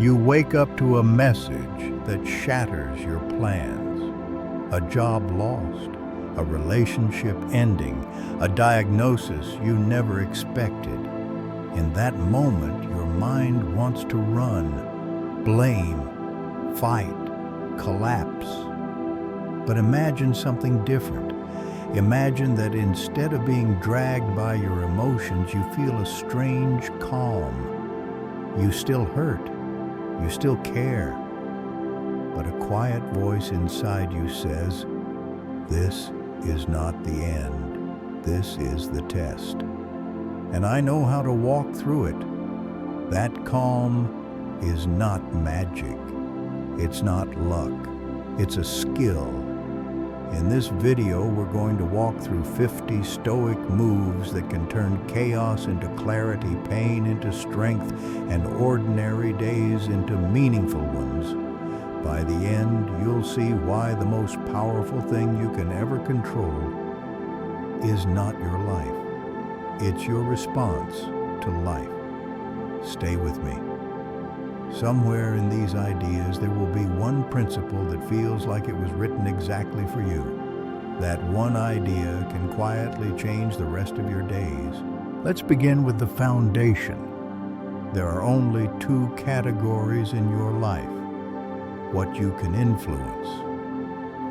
You wake up to a message that shatters your plans. A job lost, a relationship ending, a diagnosis you never expected. In that moment, your mind wants to run, blame, fight, collapse. But imagine something different. Imagine that instead of being dragged by your emotions, you feel a strange calm. You still hurt. You still care. But a quiet voice inside you says, "This is not the end. This is the test. And I know how to walk through it." That calm is not magic. It's not luck. It's a skill. In this video, we're going to walk through 50 stoic moves that can turn chaos into clarity, pain into strength, and ordinary days into meaningful ones. By the end, you'll see why the most powerful thing you can ever control is not your life. It's your response to life. Stay with me. Somewhere in these ideas, there will be one principle that feels like it was written exactly for you. That one idea can quietly change the rest of your days. Let's begin with the foundation. There are only two categories in your life: what you can influence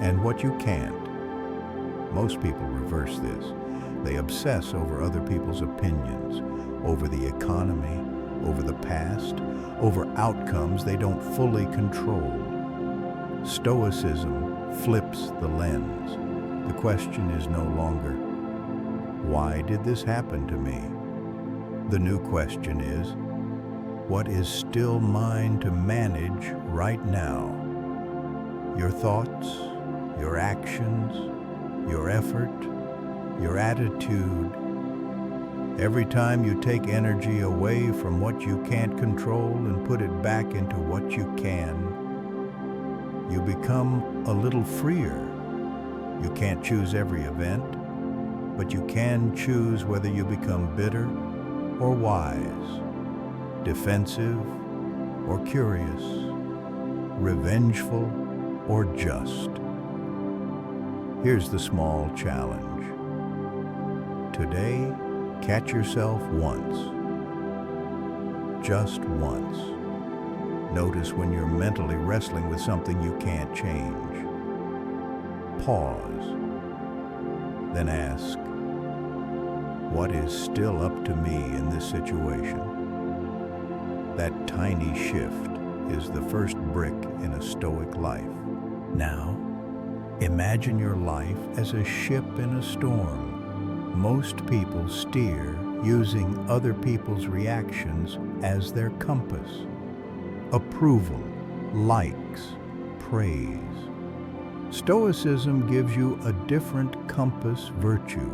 and what you can't. Most people reverse this. They obsess over other people's opinions, over the economy, over the past, over outcomes they don't fully control. Stoicism flips the lens. The question is no longer, "Why did this happen to me?" The new question is, "What is still mine to manage right now?" Your thoughts, your actions, your effort, your attitude. Every time you take energy away from what you can't control and put it back into what you can, you become a little freer. You can't choose every event, but you can choose whether you become bitter or wise, defensive or curious, revengeful or just. Here's the small challenge. Today, catch yourself once. Just once. Notice when you're mentally wrestling with something you can't change. Pause. Then ask, what is still up to me in this situation? That tiny shift is the first brick in a stoic life. Now, imagine your life as a ship in a storm. Most people steer using other people's reactions as their compass. Approval, likes, praise. Stoicism gives you a different compass virtue.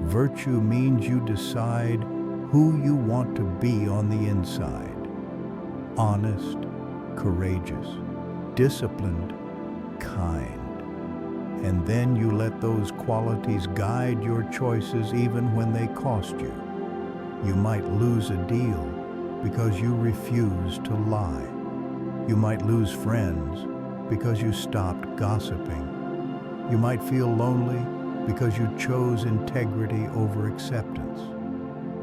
Virtue means you decide who you want to be on the inside. Honest, courageous, disciplined, kind. And then you let those qualities guide your choices even when they cost you. You might lose a deal because you refuse to lie. You might lose friends because you stopped gossiping. You might feel lonely because you chose integrity over acceptance.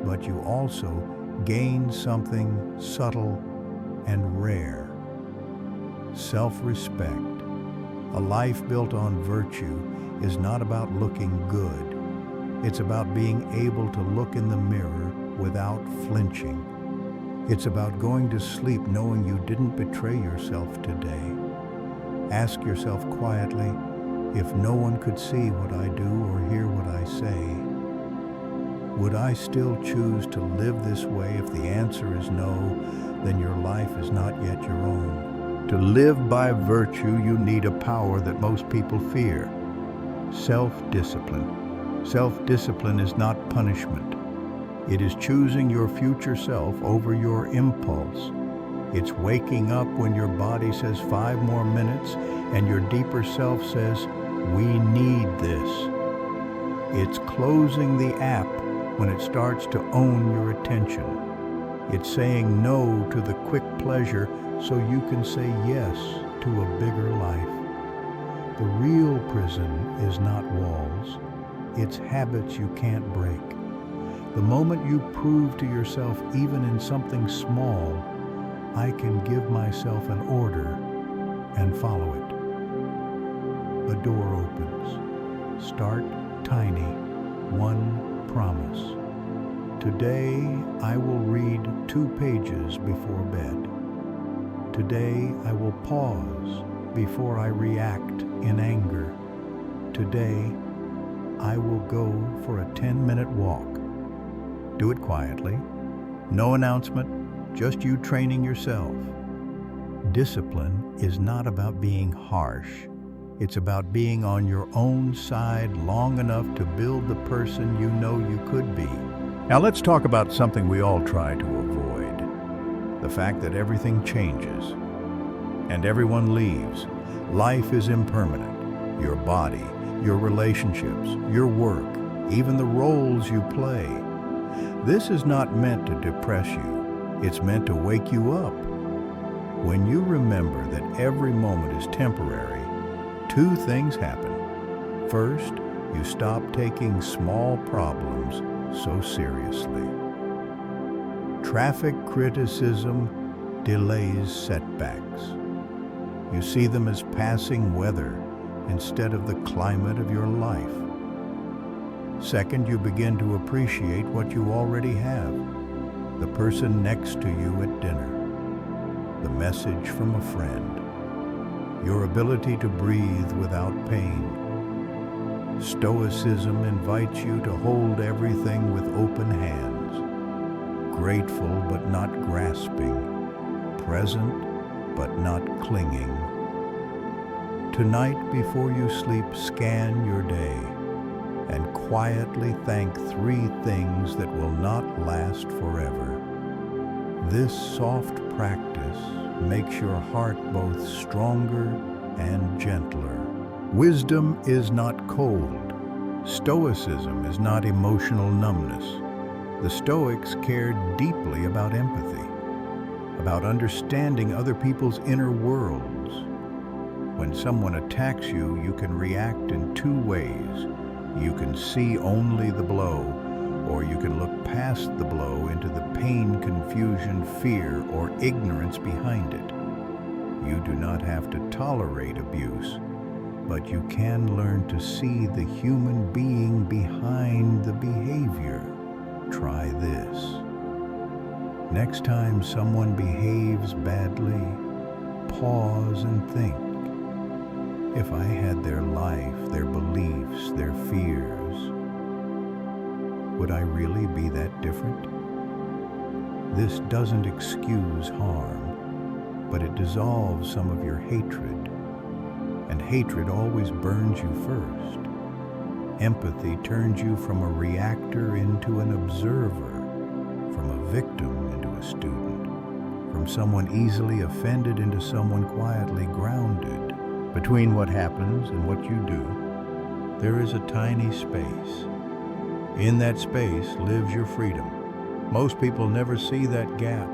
But you also gain something subtle and rare: self-respect. A life built on virtue is not about looking good. It's about being able to look in the mirror without flinching. It's about going to sleep knowing you didn't betray yourself today. Ask yourself quietly, if no one could see what I do or hear what I say, would I still choose to live this way? If the answer is no, then your life is not yet your own. To live by virtue, you need a power that most people fear: self-discipline. Self-discipline is not punishment. It is choosing your future self over your impulse. It's waking up when your body says 5 more minutes and your deeper self says, "We need this." It's closing the app when it starts to own your attention. It's saying no to the quick pleasure so you can say yes to a bigger life. The real prison is not walls, it's habits you can't break. The moment you prove to yourself, even in something small, I can give myself an order and follow it. A door opens. Start tiny, one promise. Today, I will read 2 pages before bed. Today, I will pause before I react in anger. Today, I will go for a 10-minute walk. Do it quietly. No announcement, just you training yourself. Discipline is not about being harsh. It's about being on your own side long enough to build the person you know you could be. Now let's talk about something we all try to avoid. The fact that everything changes and everyone leaves. Life is impermanent. Your body, your relationships, your work, even the roles you play. This is not meant to depress you. It's meant to wake you up. When you remember that every moment is temporary, 2 things happen. First, you stop taking small problems so seriously. Traffic criticism delays setbacks. You see them as passing weather instead of the climate of your life. Second, you begin to appreciate what you already have. The person next to you at dinner. The message from a friend. Your ability to breathe without pain. Stoicism invites you to hold everything with open hands. Grateful but not grasping. Present but not clinging. Tonight, before you sleep, scan your day and quietly thank 3 things that will not last forever. This soft practice makes your heart both stronger and gentler. Wisdom is not cold. Stoicism is not emotional numbness. The Stoics cared deeply about empathy, about understanding other people's inner worlds. When someone attacks you, you can react in 2 ways. You can see only the blow, or you can look past the blow into the pain, confusion, fear, or ignorance behind it. You do not have to tolerate abuse, but you can learn to see the human being behind the behavior. Try this. Next time someone behaves badly, pause and think. If I had their life, their beliefs, their fears, would I really be that different? This doesn't excuse harm, but it dissolves some of your hatred. And hatred always burns you first. Empathy turns you from a reactor into an observer, from a victim into a student, from someone easily offended into someone quietly grounded. Between what happens and what you do, there is a tiny space. In that space lives your freedom. Most people never see that gap.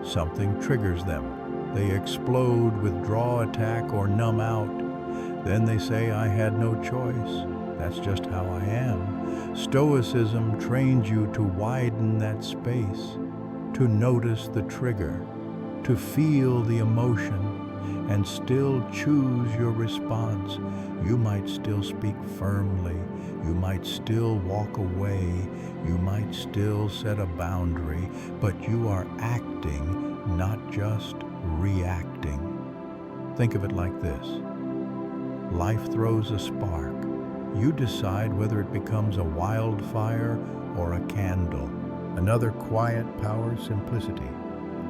Something triggers them. They explode, withdraw, attack, or numb out. Then they say, I had no choice. That's just how I am. Stoicism trains you to widen that space, to notice the trigger, to feel the emotion, and still choose your response. You might still speak firmly. You might still walk away. You might still set a boundary, but you are acting, not just reacting. Think of it like this. Life throws a spark. You decide whether it becomes a wildfire or a candle. Another quiet power, simplicity.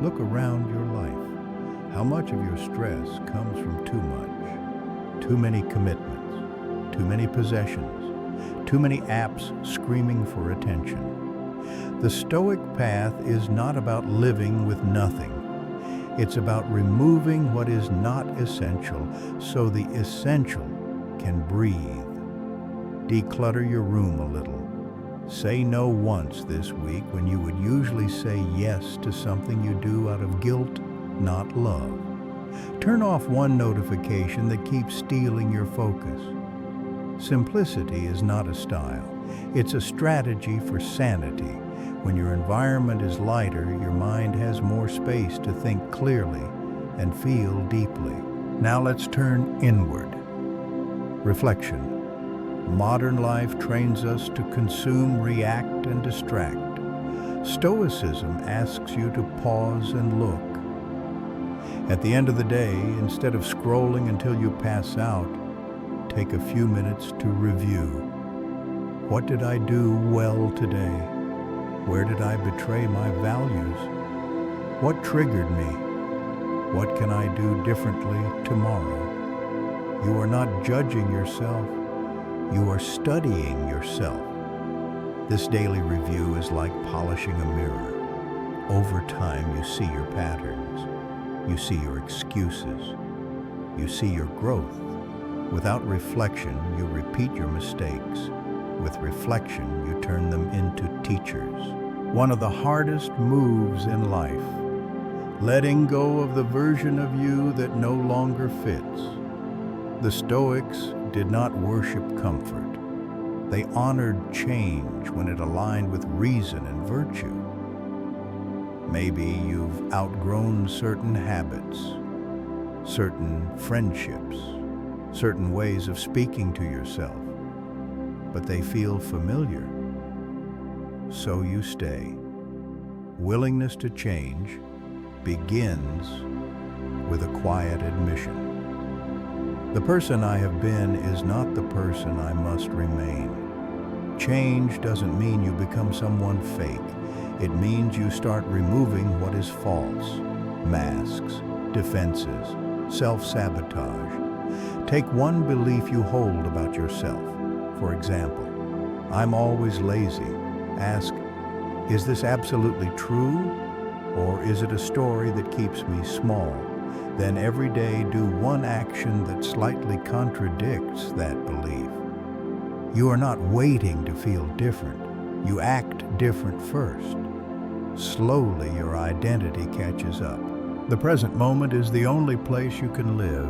Look around your life. How much of your stress comes from too much? Too many commitments, too many possessions, too many apps screaming for attention. The Stoic path is not about living with nothing. It's about removing what is not essential so the essential can breathe. Declutter your room a little. Say no once this week when you would usually say yes to something you do out of guilt, not love. Turn off one notification that keeps stealing your focus. Simplicity is not a style. It's a strategy for sanity. When your environment is lighter, your mind has more space to think clearly and feel deeply. Now let's turn inward. Reflection. Modern life trains us to consume, react, and distract. Stoicism asks you to pause and look. At the end of the day, instead of scrolling until you pass out, take a few minutes to review. What did I do well today? Where did I betray my values? What triggered me? What can I do differently tomorrow? You are not judging yourself. You are studying yourself. This daily review is like polishing a mirror. Over time, you see your patterns. You see your excuses. You see your growth. Without reflection, you repeat your mistakes. With reflection, you turn them into teachers. One of the hardest moves in life, letting go of the version of you that no longer fits. The Stoics did not worship comfort. They honored change when it aligned with reason and virtue. Maybe you've outgrown certain habits, certain friendships, certain ways of speaking to yourself, but they feel familiar. So you stay. Willingness to change begins with a quiet admission. The person I have been is not the person I must remain. Change doesn't mean you become someone fake. It means you start removing what is false, masks, defenses, self-sabotage. Take one belief you hold about yourself. For example, I'm always lazy. Ask, is this absolutely true? Or is it a story that keeps me small? Then every day do one action that slightly contradicts that belief. You are not waiting to feel different. You act different first. Slowly your identity catches up. The present moment is the only place you can live,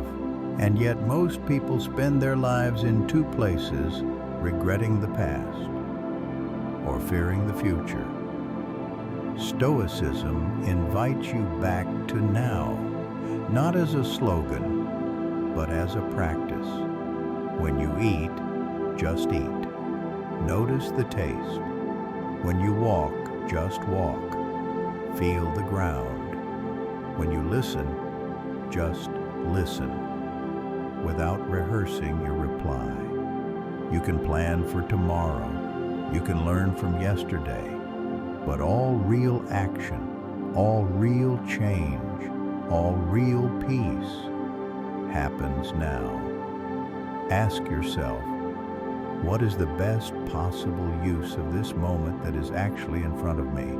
and yet most people spend their lives in two places, regretting the past or fearing the future. Stoicism invites you back to now, not as a slogan, but as a practice. When you eat, just eat. Notice the taste. When you walk, just walk. Feel the ground. When you listen, just listen, without rehearsing your reply. You can plan for tomorrow. You can learn from yesterday. But all real action, all real change, all real peace happens now. Ask yourself, what is the best possible use of this moment that is actually in front of me?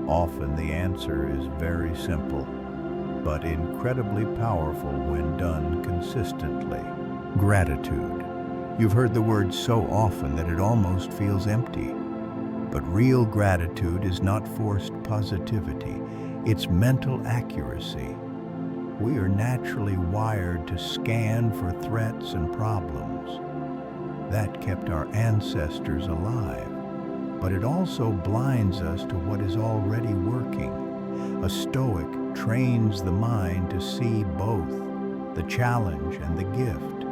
Often the answer is very simple, but incredibly powerful when done consistently. Gratitude. You've heard the word so often that it almost feels empty. But real gratitude is not forced positivity. It's mental accuracy. We are naturally wired to scan for threats and problems. That kept our ancestors alive. But it also blinds us to what is already working. A Stoic trains the mind to see both the challenge and the gift,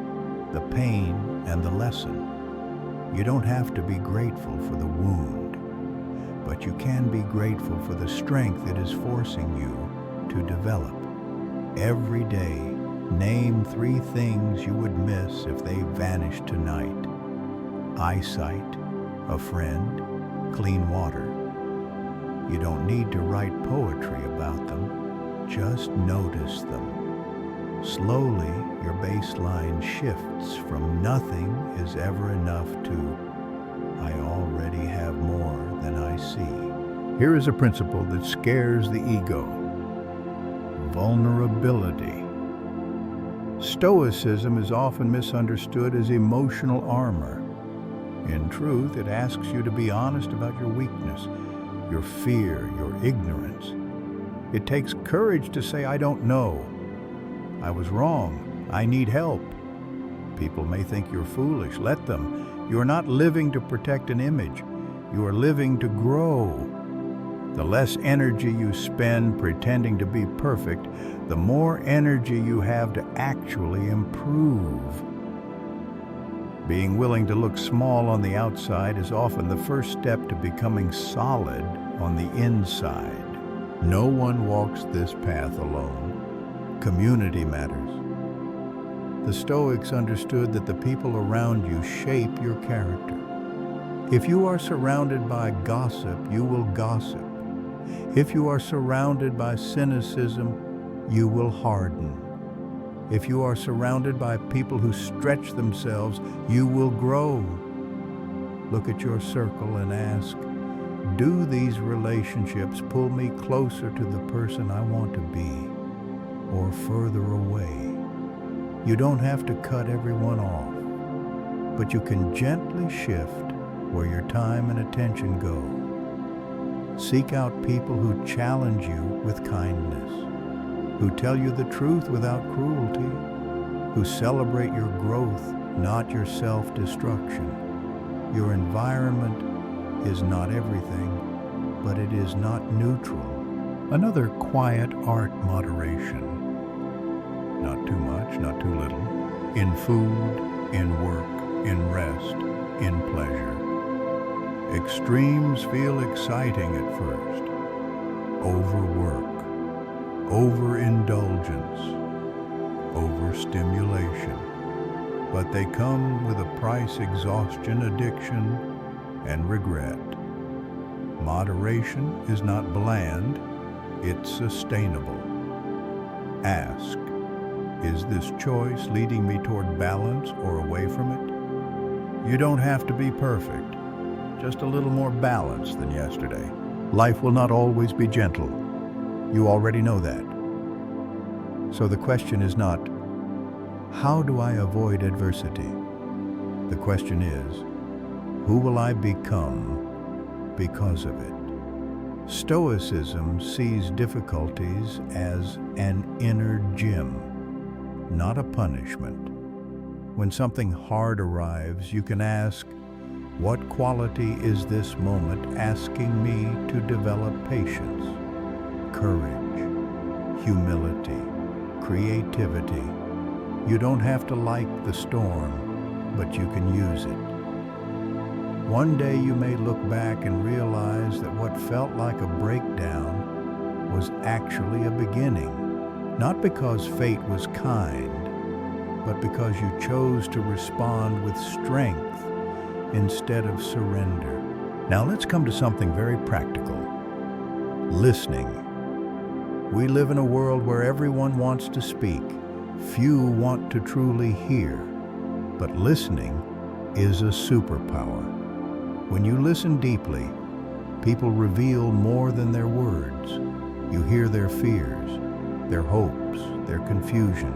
the pain and the lesson. You don't have to be grateful for the wound, but you can be grateful for the strength it is forcing you to develop. Every day, name 3 things you would miss if they vanished tonight. Eyesight, a friend, clean water. You don't need to write poetry about them, just notice them. Slowly, your baseline shifts from nothing is ever enough to I already have more than I see. Here is a principle that scares the ego. Vulnerability. Stoicism is often misunderstood as emotional armor. In truth, it asks you to be honest about your weakness, your fear, your ignorance. It takes courage to say, I don't know. I was wrong. I need help. People may think you're foolish. Let them. You are not living to protect an image. You are living to grow. The less energy you spend pretending to be perfect, the more energy you have to actually improve. Being willing to look small on the outside is often the first step to becoming solid on the inside. No one walks this path alone. Community matters. The Stoics understood that the people around you shape your character. If you are surrounded by gossip, you will gossip. If you are surrounded by cynicism, you will harden. If you are surrounded by people who stretch themselves, you will grow. Look at your circle and ask, do these relationships pull me closer to the person I want to be, or further away? You don't have to cut everyone off, but you can gently shift where your time and attention go. Seek out people who challenge you with kindness, who tell you the truth without cruelty, who celebrate your growth, not your self-destruction. Your environment is not everything, but it is not neutral. Another quiet art: moderation. Not too much, not too little. In food, in work, in rest, in pleasure. Extremes feel exciting at first. Overwork, overindulgence, overstimulation. But they come with a price: exhaustion, addiction, and regret. Moderation is not bland, it's sustainable. Ask, is this choice leading me toward balance or away from it? You don't have to be perfect, just a little more balanced than yesterday. Life will not always be gentle. You already know that. So the question is not, how do I avoid adversity? The question is, who will I become because of it? Stoicism sees difficulties as an inner gym, not a punishment. When something hard arrives, you can ask, what quality is this moment asking me to develop? Patience, courage, humility, creativity. You don't have to like the storm, but you can use it. One day you may look back and realize that what felt like a breakdown was actually a beginning, not because fate was kind, but because you chose to respond with strength instead of surrender. Now let's come to something very practical. Listening. We live in a world where everyone wants to speak. Few want to truly hear. But listening is a superpower. When you listen deeply, people reveal more than their words. You hear their fears, their hopes, their confusion.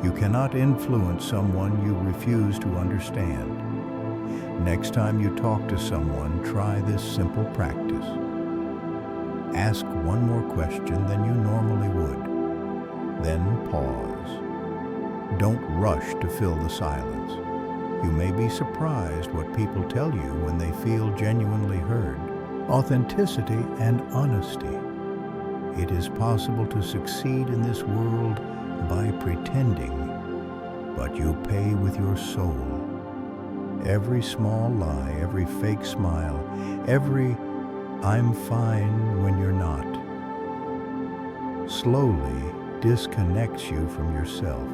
You cannot influence someone you refuse to understand. Next time you talk to someone, try this simple practice. Ask one more question than you normally would. Then pause. Don't rush to fill the silence. You may be surprised what people tell you when they feel genuinely heard. Authenticity and honesty. It is possible to succeed in this world by pretending, but you pay with your soul. Every small lie, every fake smile, every "I'm fine" when you're not, slowly disconnects you from yourself.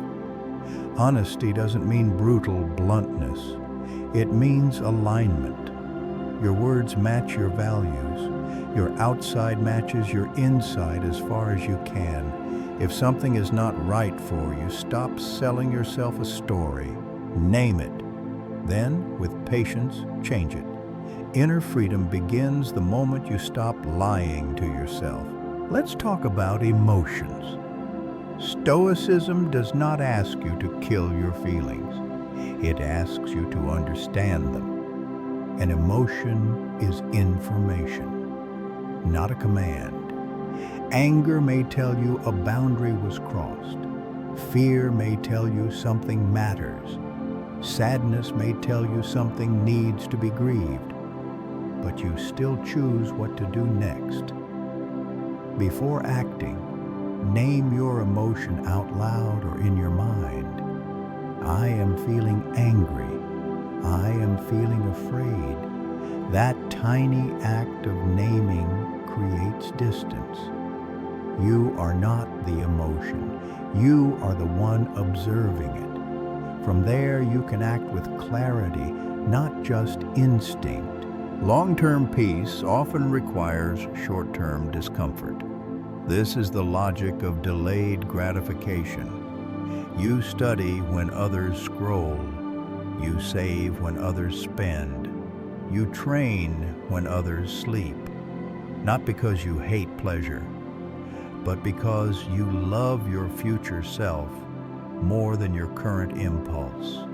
Honesty doesn't mean brutal bluntness. It means alignment. Your words match your values. Your outside matches your inside as far as you can. If something is not right for you, stop selling yourself a story. Name it. Then, with patience, change it. Inner freedom begins the moment you stop lying to yourself. Let's talk about emotions. Stoicism does not ask you to kill your feelings. It asks you to understand them. An emotion is information, not a command. Anger may tell you a boundary was crossed. Fear may tell you something matters. Sadness may tell you something needs to be grieved. But you still choose what to do next. Before acting, name your emotion out loud or in your mind. I am feeling angry. I am feeling afraid. That tiny act of naming creates distance. You are not the emotion. You are the one observing it. From there, you can act with clarity, not just instinct. Long-term peace often requires short-term discomfort. This is the logic of delayed gratification. You study when others scroll. You save when others spend. You train when others sleep. Not because you hate pleasure, but because you love your future self more than your current impulse.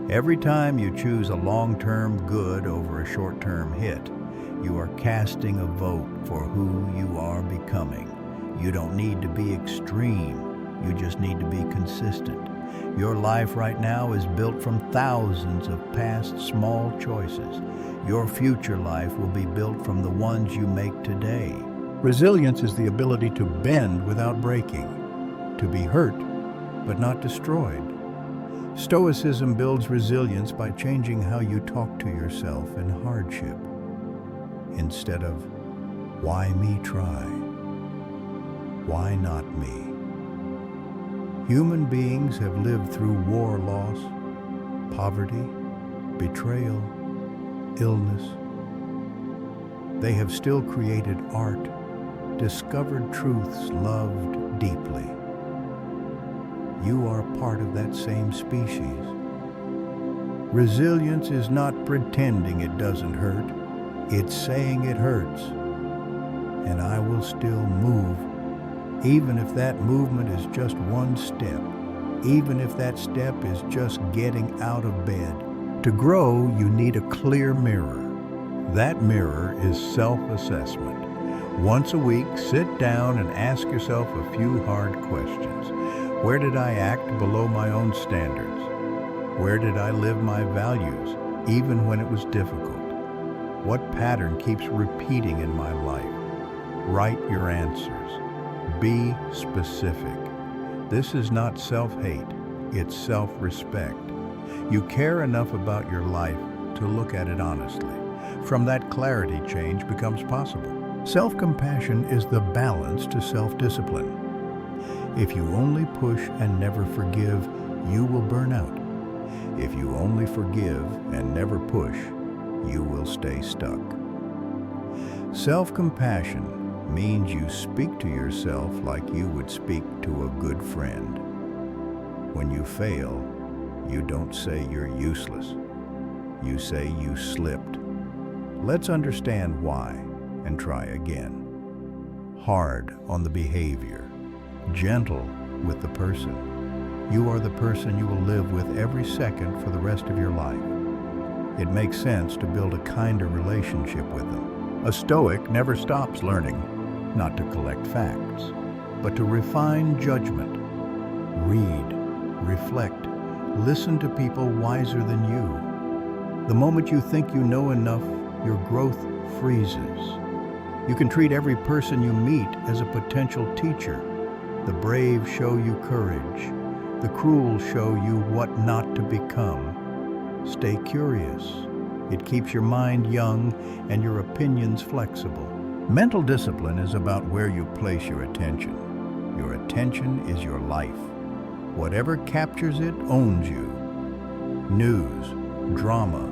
Every time you choose a long-term good over a short-term hit, you are casting a vote for who you are becoming. You don't need to be extreme. You just need to be consistent. Your life right now is built from thousands of past small choices. Your future life will be built from the ones you make today. Resilience is the ability to bend without breaking, to be hurt but not destroyed. Stoicism builds resilience by changing how you talk to yourself in hardship. Instead of, why me try? Why not me? Human beings have lived through war loss, poverty, betrayal, illness. They have still created art, discovered truths loved deeply. You are part of that same species. Resilience is not pretending it doesn't hurt. It's saying it hurts. And I will still move, even if that movement is just one step, even if that step is just getting out of bed. To grow, you need a clear mirror. That mirror is self-assessment. Once a week, sit down and ask yourself a few hard questions. Where did I act below my own standards? Where did I live my values, even when it was difficult? What pattern keeps repeating in my life? Write your answers. Be specific. This is not self-hate, it's self-respect. You care enough about your life to look at it honestly. From that clarity, change becomes possible. Self-compassion is the balance to self-discipline. If you only push and never forgive, you will burn out. If you only forgive and never push, you will stay stuck. Self-compassion means you speak to yourself like you would speak to a good friend. When you fail, you don't say you're useless. You say you slipped. Let's understand why and try again. Hard on the behavior. Gentle with the person. You are the person you will live with every second for the rest of your life. It makes sense to build a kinder relationship with them. A Stoic never stops learning, not to collect facts, but to refine judgment. Read, reflect, listen to people wiser than you. The moment you think you know enough, your growth freezes. You can treat every person you meet as a potential teacher. The brave show you courage. The cruel show you what not to become. Stay curious. It keeps your mind young and your opinions flexible. Mental discipline is about where you place your attention. Your attention is your life. Whatever captures it owns you. News, drama,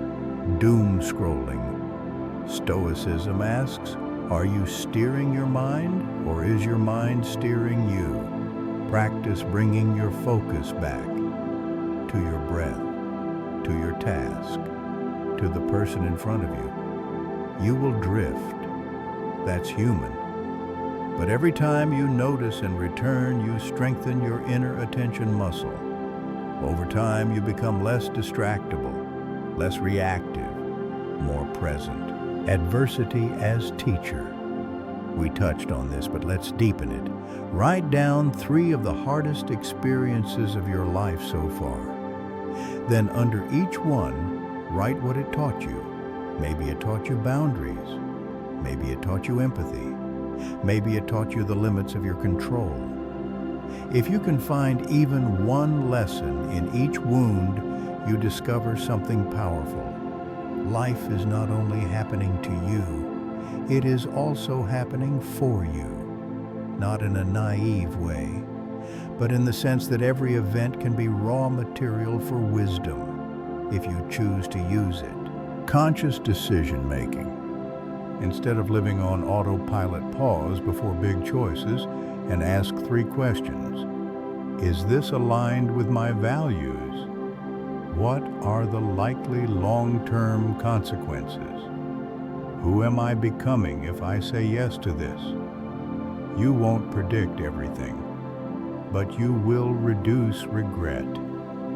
doom scrolling. Stoicism asks, are you steering your mind, or is your mind steering you? Practice bringing your focus back to your breath, to your task, to the person in front of you. You will drift. That's human. But every time you notice and return, you strengthen your inner attention muscle. Over time, you become less distractible, less reactive, more present. Adversity as teacher. We touched on this, but let's deepen it. Write down 3 of the hardest experiences of your life so far. Then under each one, write what it taught you. Maybe it taught you boundaries. Maybe it taught you empathy. Maybe it taught you the limits of your control. If you can find even one lesson in each wound, you discover something powerful. Life is not only happening to you, it is also happening for you. Not in a naive way, but in the sense that every event can be raw material for wisdom if you choose to use it. Conscious decision making. Instead of living on autopilot, pause before big choices and ask 3 questions. Is this aligned with my values? What are the likely long-term consequences? Who am I becoming if I say yes to this? You won't predict everything, but you will reduce regret.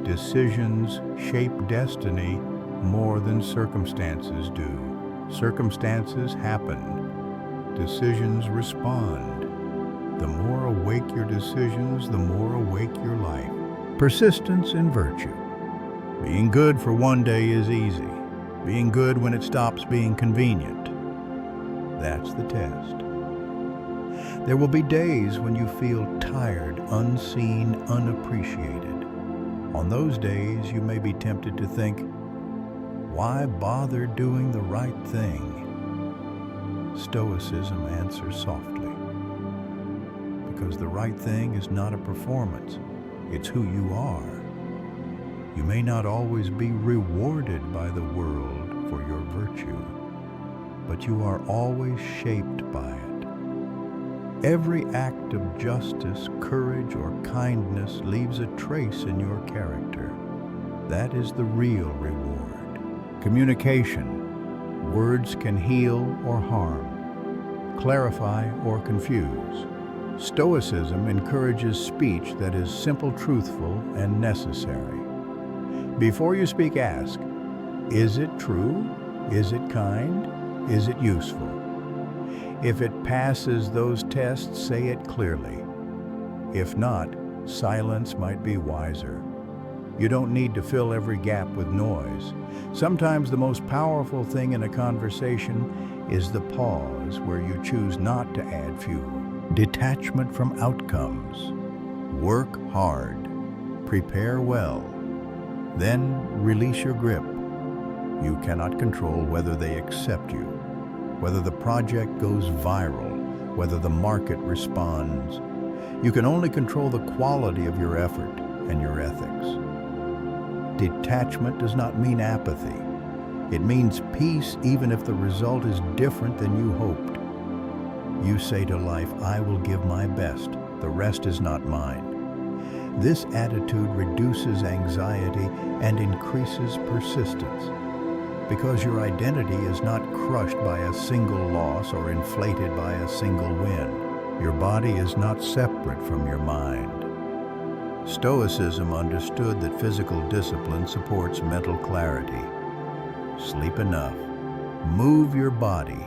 Decisions shape destiny more than circumstances do. Circumstances happen. Decisions respond. The more awake your decisions, the more awake your life. Persistence in virtue. Being good for one day is easy. Being good when it stops being convenient. That's the test. There will be days when you feel tired, unseen, unappreciated. On those days, you may be tempted to think, why bother doing the right thing? Stoicism answers softly. Because the right thing is not a performance, it's who you are. You may not always be rewarded by the world for your virtue, but you are always shaped by it. Every act of justice, courage, or kindness leaves a trace in your character. That is the real reward. Communication. Words can heal or harm, clarify or confuse. Stoicism encourages speech that is simple, truthful, and necessary. Before you speak, ask, is it true? Is it kind? Is it useful? If it passes those tests, say it clearly. If not, silence might be wiser. You don't need to fill every gap with noise. Sometimes the most powerful thing in a conversation is the pause where you choose not to add fuel. Detachment from outcomes. Work hard. Prepare well. Then release your grip. You cannot control whether they accept you, whether the project goes viral, whether the market responds. You can only control the quality of your effort and your ethics. Detachment does not mean apathy. It means peace even if the result is different than you hoped. You say to life, I will give my best. The rest is not mine. This attitude reduces anxiety and increases persistence, because your identity is not crushed by a single loss or inflated by a single win. Your body is not separate from your mind. Stoicism understood that physical discipline supports mental clarity. Sleep enough. Move your body.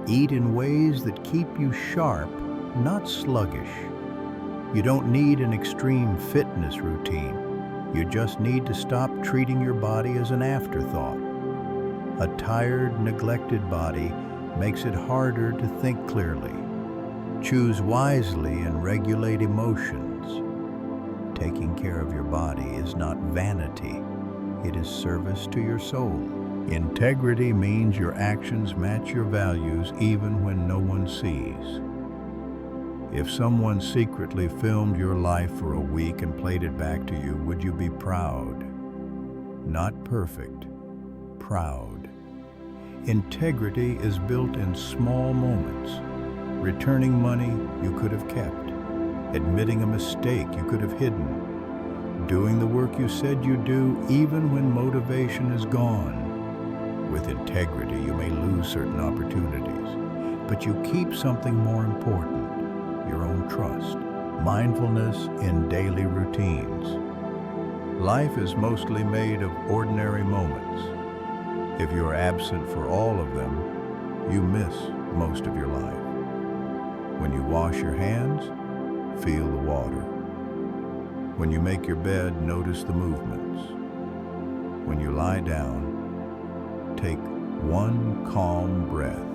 Eat in ways that keep you sharp, not sluggish. You don't need an extreme fitness routine. You just need to stop treating your body as an afterthought. A tired, neglected body makes it harder to think clearly. Choose wisely and regulate emotions. Taking care of your body is not vanity. It is service to your soul. Integrity means your actions match your values even when no one sees. If someone secretly filmed your life for a week and played it back to you, would you be proud? Not perfect, proud. Integrity is built in small moments. Returning money you could have kept. Admitting a mistake you could have hidden. Doing the work you said you'd do even when motivation is gone. With integrity, you may lose certain opportunities, but you keep something more important, your own trust. Mindfulness in daily routines. Life is mostly made of ordinary moments. If you're absent for all of them, you miss most of your life. When you wash your hands, feel the water. When you make your bed, notice the movements. When you lie down, take one calm breath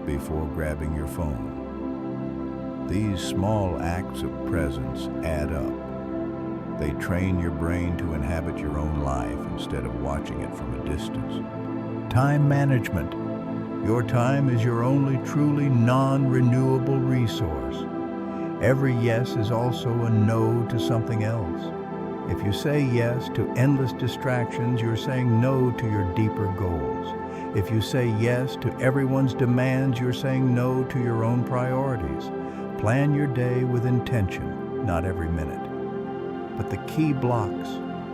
before grabbing your phone. These small acts of presence add up. They train your brain to inhabit your own life instead of watching it from a distance. Time management. Your time is your only truly non-renewable resource. Every yes is also a no to something else. If you say yes to endless distractions, you're saying no to your deeper goals. If you say yes to everyone's demands, you're saying no to your own priorities. Plan your day with intention, not every minute. But the key blocks,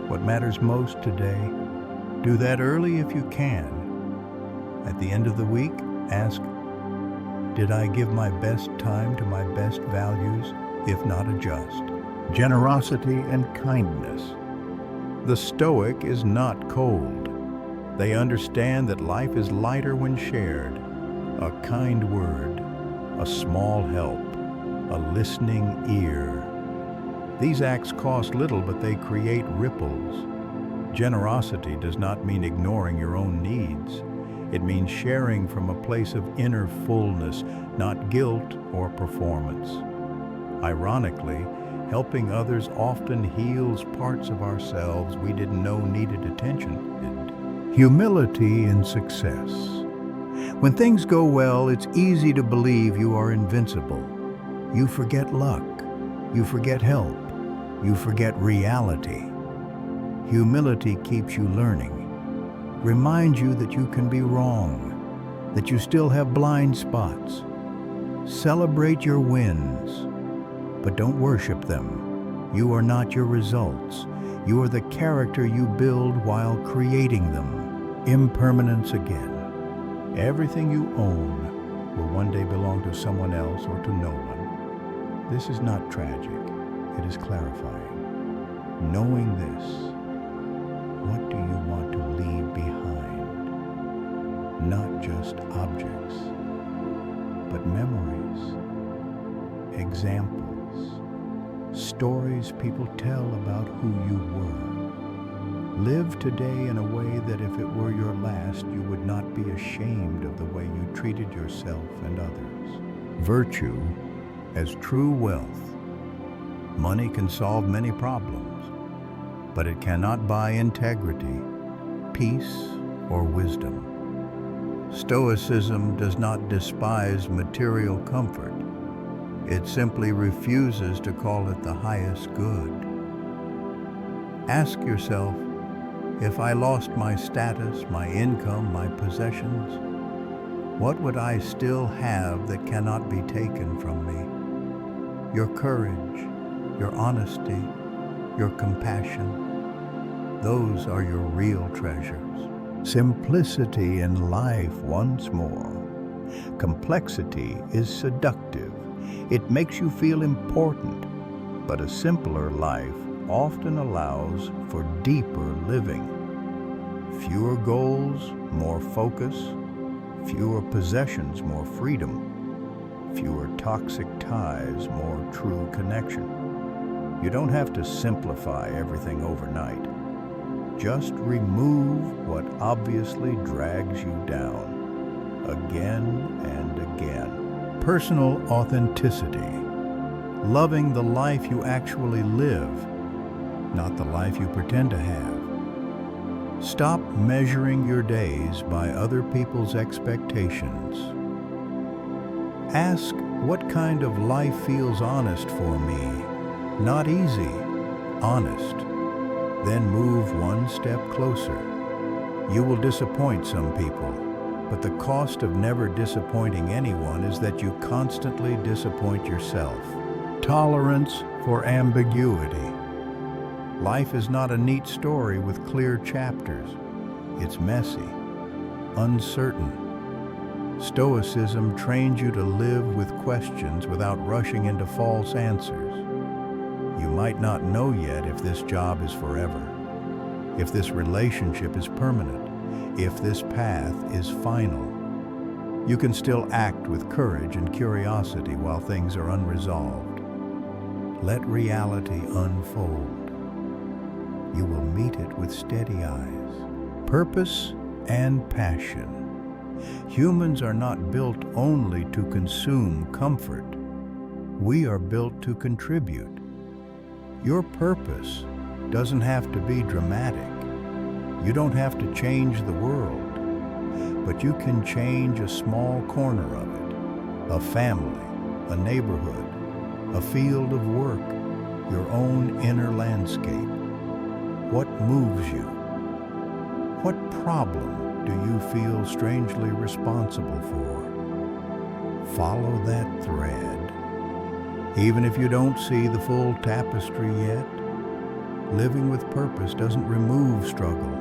what matters most today, do that early if you can. At the end of the week, ask, did I give my best time to my best values? If not, adjust. Generosity and kindness. The Stoic is not cold. They understand that life is lighter when shared. A kind word, a small help, a listening ear. These acts cost little, but they create ripples. Generosity does not mean ignoring your own needs. It means sharing from a place of inner fullness, not guilt or performance. Ironically, helping others often heals parts of ourselves we didn't know needed attention. Humility in success. When things go well, it's easy to believe you are invincible. You forget luck. You forget help. You forget reality. Humility keeps you learning. Reminds you that you can be wrong, that you still have blind spots. Celebrate your wins, but don't worship them. You are not your results. You are the character you build while creating them. Impermanence again. Everything you own will one day belong to someone else or to no one. This is not tragic. It is clarifying. Knowing this, what do you want to leave behind? Not just objects, but memories, examples, stories people tell about who you were. Live today in a way that if it were your last, you would not be ashamed of the way you treated yourself and others. Virtue as true wealth. Money can solve many problems, but it cannot buy integrity, peace, or wisdom. Stoicism does not despise material comfort. It simply refuses to call it the highest good. Ask yourself, if I lost my status, my income, my possessions, what would I still have that cannot be taken from me? Your courage, your honesty, your compassion, those are your real treasures. Simplicity in life once more. Complexity is seductive. It makes you feel important, but a simpler life often allows for deeper living. Fewer goals, more focus. Fewer possessions, more freedom. Fewer toxic ties, more true connection. You don't have to simplify everything overnight. Just remove what obviously drags you down, again and again. Personal authenticity. Loving the life you actually live, not the life you pretend to have. Stop measuring your days by other people's expectations. Ask, what kind of life feels honest for me? Not easy, honest. Then move one step closer. You will disappoint some people, but the cost of never disappointing anyone is that you constantly disappoint yourself. Tolerance for ambiguity. Life is not a neat story with clear chapters. It's messy, uncertain. Stoicism trains you to live with questions without rushing into false answers. You might not know yet if this job is forever, if this relationship is permanent, if this path is final. You can still act with courage and curiosity while things are unresolved. Let reality unfold. You will meet it with steady eyes. Purpose and passion. Humans are not built only to consume comfort. We are built to contribute. Your purpose doesn't have to be dramatic. You don't have to change the world, but you can change a small corner of it, a family, a neighborhood, a field of work, your own inner landscape. What moves you? What problem do you feel strangely responsible for? Follow that thread. Even if you don't see the full tapestry yet, living with purpose doesn't remove struggle.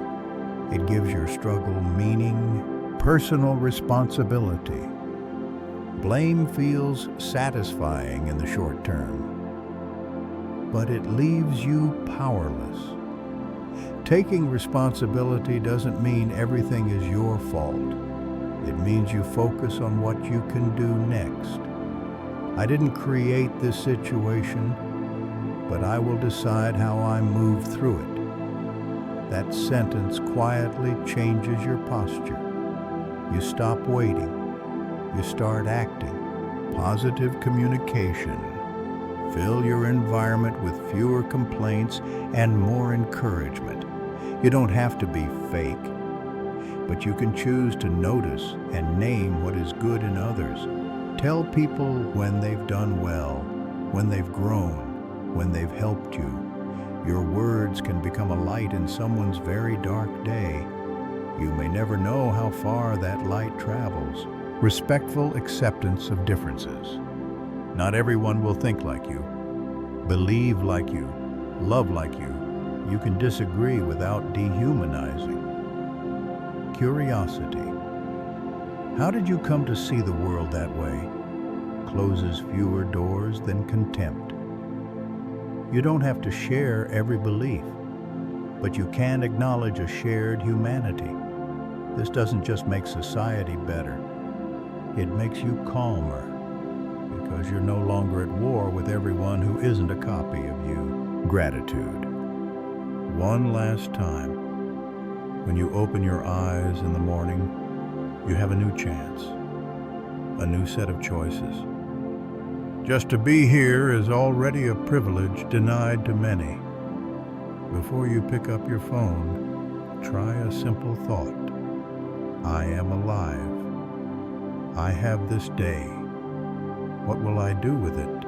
It gives your struggle meaning, personal responsibility. Blame feels satisfying in the short term, but it leaves you powerless. Taking responsibility doesn't mean everything is your fault. It means you focus on what you can do next. I didn't create this situation, but I will decide how I move through it. That sentence quietly changes your posture. You stop waiting. You start acting. Positive communication. Fill your environment with fewer complaints and more encouragement. You don't have to be fake, but you can choose to notice and name what is good in others. Tell people when they've done well, when they've grown, when they've helped you. Your words can become a light in someone's very dark day. You may never know how far that light travels. Respectful acceptance of differences. Not everyone will think like you, believe like you, love like you. You can disagree without dehumanizing. Curiosity. How did you come to see the world that way? Closes fewer doors than contempt. You don't have to share every belief, but you can acknowledge a shared humanity. This doesn't just make society better. It makes you calmer, because you're no longer at war with everyone who isn't a copy of you. Gratitude. One last time, when you open your eyes in the morning, you have a new chance, a new set of choices. Just to be here is already a privilege denied to many. Before you pick up your phone, try a simple thought. I am alive. I have this day. What will I do with it?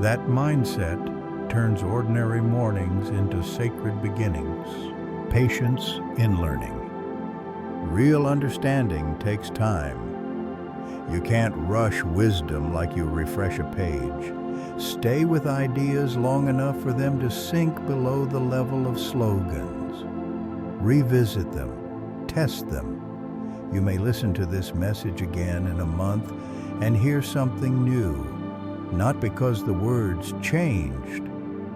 That mindset turns ordinary mornings into sacred beginnings. Patience in learning. Real understanding takes time. You can't rush wisdom like you refresh a page. Stay with ideas long enough for them to sink below the level of slogans. Revisit them, test them. You may listen to this message again in a month and hear something new, not because the words changed,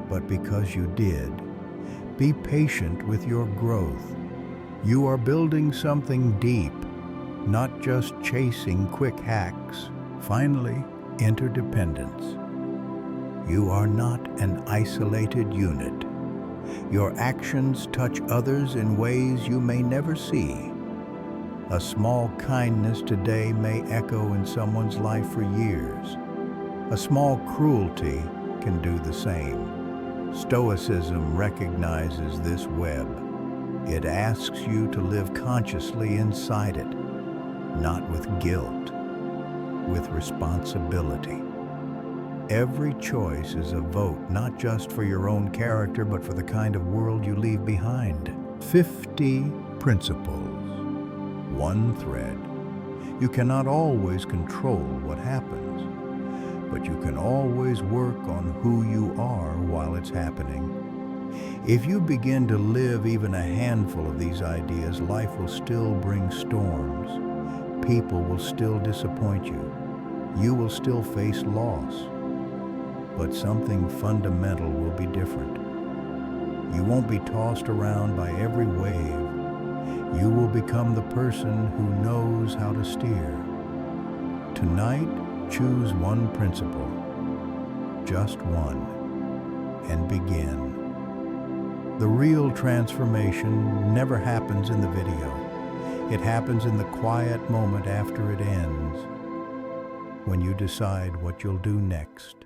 but because you did. Be patient with your growth. You are building something deep, not just chasing quick hacks. Finally, interdependence. You are not an isolated unit. Your actions touch others in ways you may never see. A small kindness today may echo in someone's life for years. A small cruelty can do the same. Stoicism recognizes this web. It asks you to live consciously inside it, not with guilt, with responsibility. Every choice is a vote, not just for your own character, but for the kind of world you leave behind. 50 principles. One thread. You cannot always control what happens, but you can always work on who you are while it's happening. If you begin to live even a handful of these ideas, life will still bring storms. People will still disappoint you. You will still face loss. But something fundamental will be different. You won't be tossed around by every wave. you will become the person who knows how to steer. Tonight, choose one principle, just one, and begin. The real transformation never happens in the video. It happens in the quiet moment after it ends, when you decide what you'll do next.